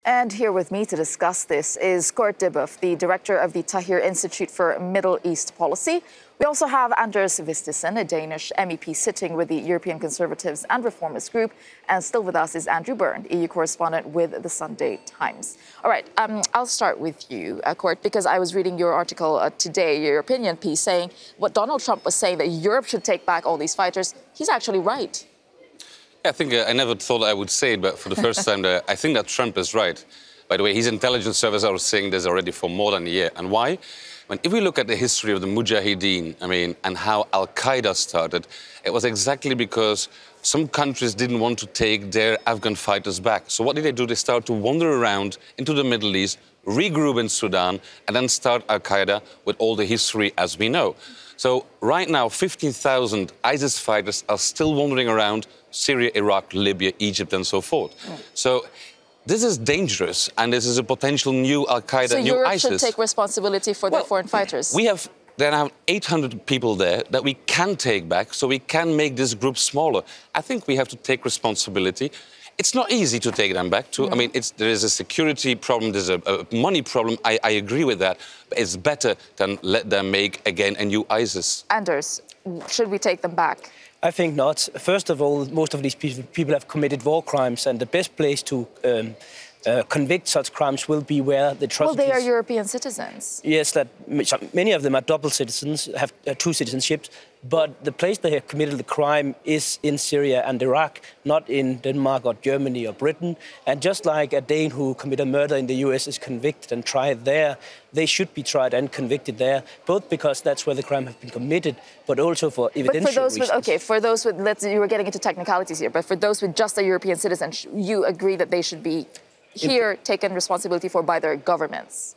And here with me to discuss this is Kurt Dibbov, the director of the Tahrir Institute for Middle East Policy. We also have Anders Vistisen, a Danish MEP sitting with the European Conservatives and Reformist Group. And still with us is Andrew Byrne, EU correspondent with the Sunday Times. All right, I'll start with you, Kurt, because I was reading your article today, your opinion piece, saying what Donald Trump was saying, that Europe should take back all these fighters. He's actually right. I think I never thought I would say it, but for the first time, I think that Trump is right. By the way, his intelligence service are saying this already for more than a year. And why? If we look at the history of the Mujahideen, and how Al-Qaeda started, it was exactly because some countries didn't want to take their Afghan fighters back. So what did they do? They started to wander around into the Middle East, regroup in Sudan, and then start Al-Qaeda with all the history as we know. So right now, 15,000 ISIS fighters are still wandering around Syria, Iraq, Libya, Egypt, and so forth. So this is dangerous, and this is a potential new Al-Qaeda, new Europe ISIS. should take responsibility for their foreign fighters. We have now 800 people there that we can take back, so we can make this group smaller. I think we have to take responsibility. It's not easy to take them back, too. There is a security problem, there's a money problem. I agree with that. But it's better than let them make, again, a new ISIS. Anders, should we take them back? I think not. First of all, most of these people have committed war crimes, and the best place to convict such crimes will be where the atrocities... Well, they are European citizens. Yes, many of them are double citizens, have two citizenships, but the place they have committed the crime is in Syria and Iraq, not in Denmark or Germany or Britain. And just like a Dane who committed murder in the US is convicted and tried there, they should be tried and convicted there, both because that's where the crime has been committed, but also for evidential reasons. For those with, you were getting into technicalities here, but for those with just a European citizen, you agree that they should be here taken responsibility for by their governments?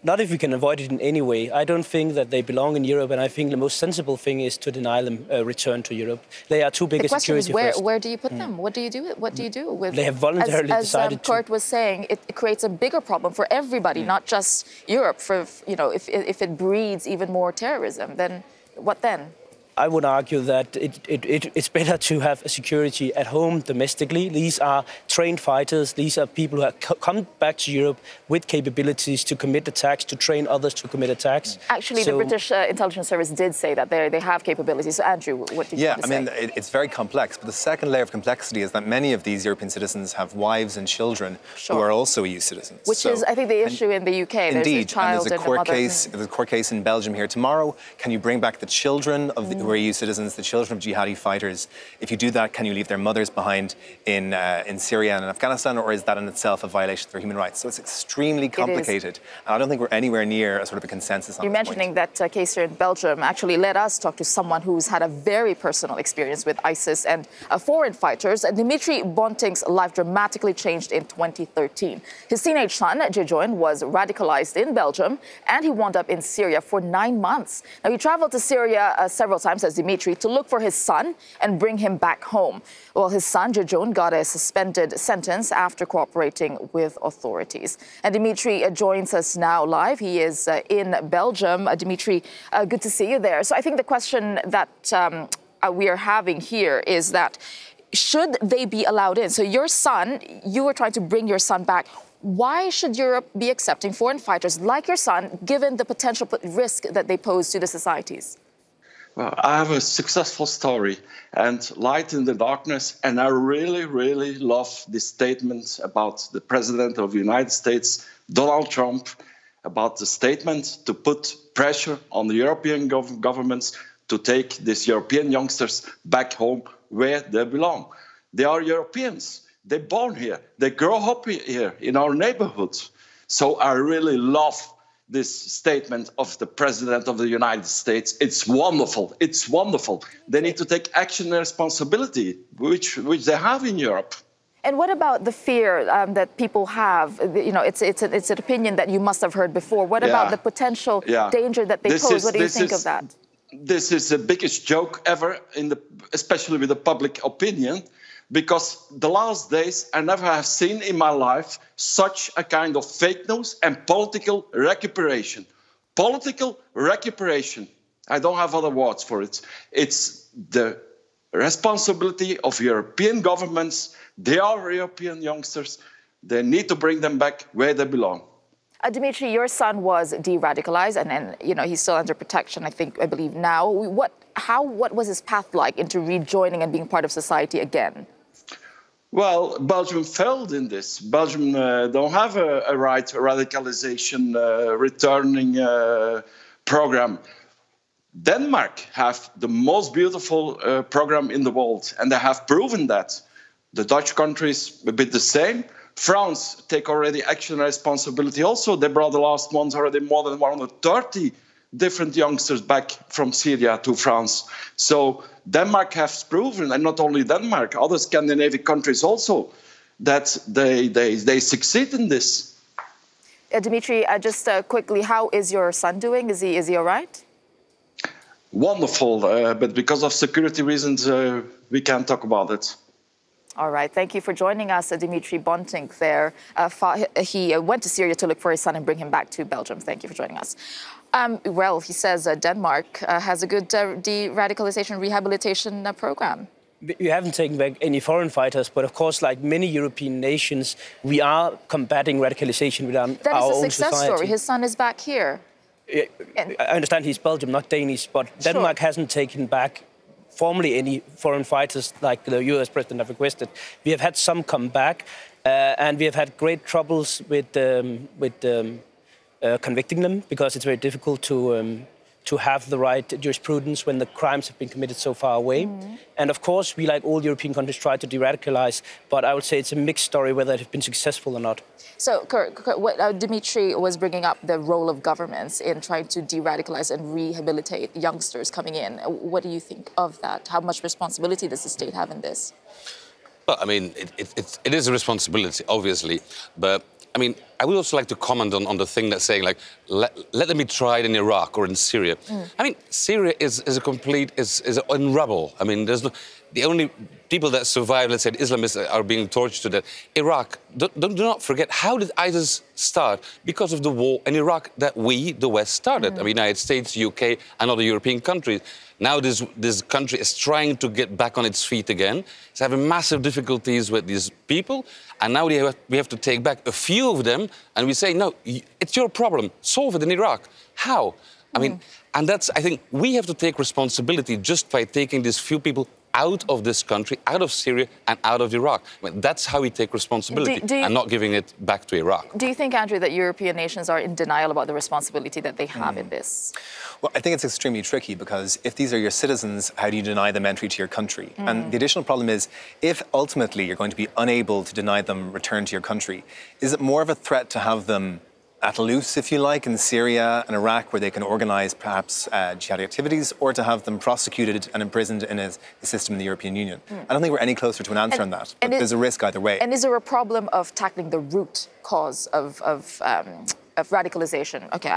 Not if we can avoid it in any way. I don't think that they belong in Europe, and I think the most sensible thing is to deny them return to Europe. They are too big a security threat. Where do you put them? What do you do? What do you do with? They have voluntarily decided to. As Kurt was saying, it creates a bigger problem for everybody, not just Europe. For if it breeds even more terrorism, then what then? I would argue that it's better to have a security at home domestically. These are trained fighters. These are people who have come back to Europe with capabilities to commit attacks, to train others to commit attacks. Actually, the British intelligence service did say that they have capabilities. So, Andrew, what did you want to say? It's very complex. But the second layer of complexity is that many of these European citizens have wives and children who are also EU citizens. Which is, I think, the issue in the UK. Indeed, there's a court case. There's a court case in Belgium here tomorrow. Can you bring back the children of who are EU citizens, the children of jihadi fighters? If you do that, can you leave their mothers behind in Syria and in Afghanistan, or is that in itself a violation of their human rights? So it's extremely complicated, and I don't think we're anywhere near a sort of a consensus on this point. You're mentioning that case here in Belgium actually let us talk to someone who's had a very personal experience with ISIS and foreign fighters. Dimitri Bonting's life dramatically changed in 2013. His teenage son, Jejoen, was radicalized in Belgium, and he wound up in Syria for 9 months. Now, he traveled to Syria several times as Dimitri to look for his son and bring him back home. Well, his son, Jejoen, got a suspended sentence after cooperating with authorities. And Dimitri joins us now live. He is in Belgium. Dimitri, good to see you there. So I think the question that we are having here is that should they be allowed in? So your son, you were trying to bring your son back. Why should Europe be accepting foreign fighters like your son, given the potential risk that they pose to the societies? Well, I have a successful story and light in the darkness, and I really, really love this statement about the President of the United States, Donald Trump, about the statement to put pressure on the European governments to take these European youngsters back home where they belong. They are Europeans. They're born here. They grow up here in our neighborhoods. So I really love this statement of the President of the United States. It's wonderful. It's wonderful. They need to take action and responsibility, which they have in Europe. And what about the fear that people have? It's an opinion that you must have heard before. What about the potential danger that they pose? What do you think of that? This is the biggest joke ever, especially with the public opinion. Because the last days, I never have seen in my life such a kind of fake news and political recuperation. Political recuperation. I don't have other words for it. It's the responsibility of European governments. They are European youngsters. They need to bring them back where they belong. Dimitri, your son was de-radicalized, and you know he's still under protection. I believe now. What was his path like into rejoining and being part of society again? Well, Belgium failed in this. Belgium don't have a right radicalization returning program. Denmark have the most beautiful program in the world, and they have proven that. The Dutch country is a bit the same. France take already action and responsibility also. They brought the last months already more than 130 different youngsters back from Syria to France. So Denmark has proven, and not only Denmark, other Scandinavian countries also, that they succeed in this. Dimitri, just quickly, how is your son doing? Is he all right? Wonderful, but because of security reasons, we can't talk about it. All right. Thank you for joining us, Dimitri Bonting there. He went to Syria to look for his son and bring him back to Belgium. Thank you for joining us. Well, he says Denmark has a good de-radicalization rehabilitation program. You haven't taken back any foreign fighters, but of course, like many European nations, we are combating radicalization within our own society. That is a success story. His son is back here. I understand he's Belgium, not Danish, but Denmark hasn't taken back formally any foreign fighters like the US president have requested. We have had some come back, and we have had great troubles with convicting them because it's very difficult to have the right jurisprudence when the crimes have been committed so far away. And of course, we, like all European countries, try to de-radicalize, but I would say it's a mixed story whether it has been successful or not. So, what Dimitri was bringing up the role of governments in trying to de-radicalize and rehabilitate youngsters coming in. What do you think of that? How much responsibility does the state have in this? Well, I mean, it is a responsibility, obviously, but I mean, I would also like to comment on the thing that's saying, like, let them be tried in Iraq or in Syria. I mean, Syria is in rubble. I mean, there's no, the only people that survive, let's say, the Islamists are being tortured to death. Iraq, do not forget, how did ISIS start? Because of the war in Iraq that we, the West, started. I mean, United States, UK, and other European countries. Now this country is trying to get back on its feet again. It's having massive difficulties with these people. And now we have to take back a few of them. And we say, no, it's your problem. Solve it in Iraq. How? I mean, and that's, I think, we have to take responsibility just by taking these few people out of this country, out of Syria and out of Iraq. I mean, that's how we take responsibility and not giving it back to Iraq. Do you think, Andrew, that European nations are in denial about the responsibility that they have in this? Well, I think it's extremely tricky because if these are your citizens, how do you deny them entry to your country? And the additional problem is, if ultimately you're going to be unable to deny them return to your country, is it more of a threat to have them at loose, if you like, in Syria and Iraq, where they can organise perhaps jihadi activities, or to have them prosecuted and imprisoned in a system in the European Union? I don't think we're any closer to an answer on that, but there's a risk either way. And is there a problem of tackling the root cause of radicalization? Okay,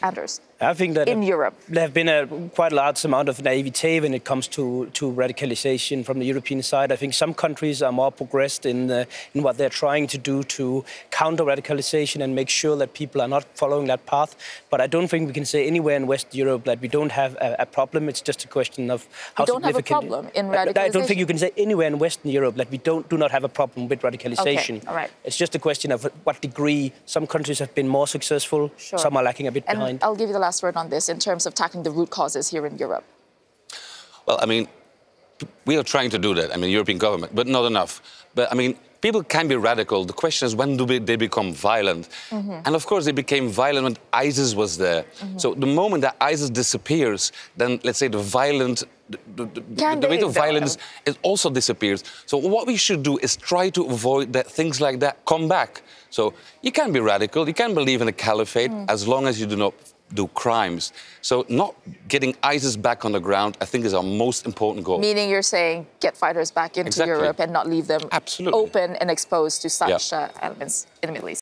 Anders. I think that in Europe there have been quite a large amount of naivete when it comes to radicalization from the European side. I think some countries are more progressed in what they're trying to do to counter radicalization and make sure that people are not following that path. But I don't think we can say anywhere in West Europe that we don't have a problem. It's just a question of how significant. We don't have a problem in radicalization. I don't think you can say anywhere in Western Europe that we do not have a problem with radicalization. Okay, all right. It's just a question of what degree. Some countries have been more successful. Sure. Some are lacking a bit behind. I'll give you the last word on this in terms of tackling the root causes here in Europe. Well, I mean, we are trying to do that, I mean, European government, but not enough. But, I mean, people can be radical. The question is, when do they become violent? And, of course, they became violent when ISIS was there. So the moment that ISIS disappears, then, let's say, the violent... The rate of violence it also disappears. So what we should do is try to avoid that things like that come back. So you can be radical, you can believe in a caliphate as long as you do not do crimes. So not getting ISIS back on the ground, I think, is our most important goal. Meaning you're saying get fighters back into Europe and not leave them open and exposed to such elements in the Middle East.